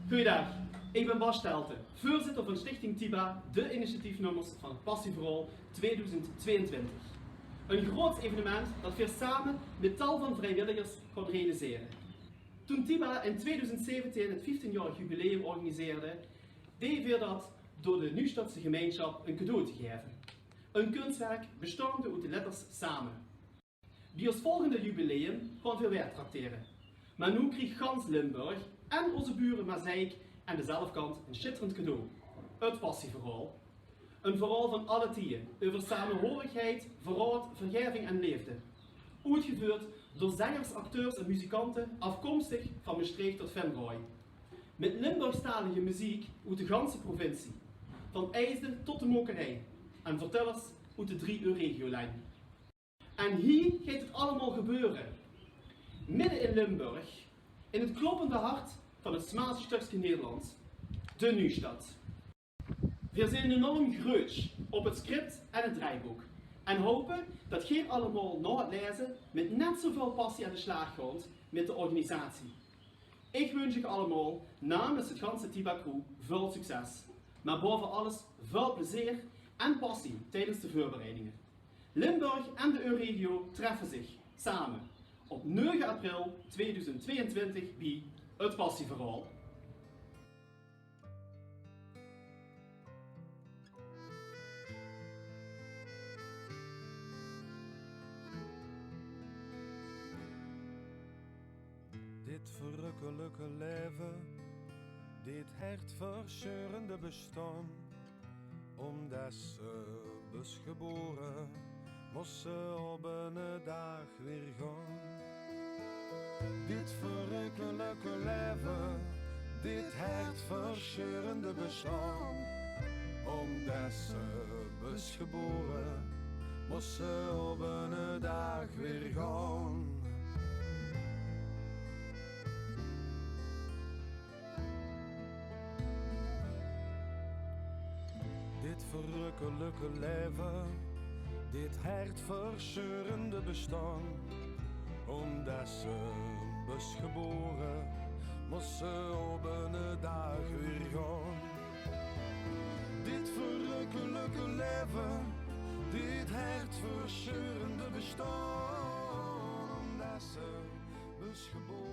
Goeiedag, ik ben Bas Stelten, voorzitter van Stichting TIBA, de initiatiefnummers van het Passieverhaal 2022. Een groot evenement dat we samen met tal van vrijwilligers gaan realiseren. Toen TIBA in 2017 het 15-jarig jubileum organiseerde, deden we dat door de Nieuwstadse gemeenschap een cadeau te geven. Een kunstwerk bestaande uit de letters samen. Bij ons volgende jubileum gaan we weer trakteren. Maar nu kreeg gans Limburg en onze buren Mazeik aan de zelfkant een schitterend cadeau. Het Passieverhaal. Een verhaal van alle tijden, over samenhorigheid, verraad, vergeving en liefde. Uitgevoerd door zangers, acteurs en muzikanten afkomstig van Maastricht tot Venray. Met Limburgstalige muziek uit de ganse provincie. Van IJsden tot de Mokerij. En vertellers uit de 3 regiolijn. En hier gaat het allemaal gebeuren. Midden in Limburg, in het kloppende hart van het smaalste stukje Nederland, de Nieuwstad. We zijn enorm groot op het script en het draaiboek en hopen dat geen allemaal na het lezen met net zoveel passie aan de slag gaat met de organisatie. Ik wens je allemaal namens het ganse TIBA crew veel succes, maar boven alles veel plezier en passie tijdens de voorbereidingen. Limburg en de Euregio treffen zich samen op 9 april 2022 bij het Passieverhaal. Dit verrukkelijke leven, dit hartverscheurende bestaan, omdat ze was geboren, moest ze op een dag weer gaan. Dit verrukkelijke leven, dit hartverscheurende bestaan, omdat ze was geboren, moest ze op een dag weer gaan. Dit verrukkelijke leven, dit hartverscheurende bestaan, omdat ze was geboren, moest ze op een dag weer gaan. Dit verrukkelijke leven, dit hartverscheurende bestaan, omdat ze was geboren.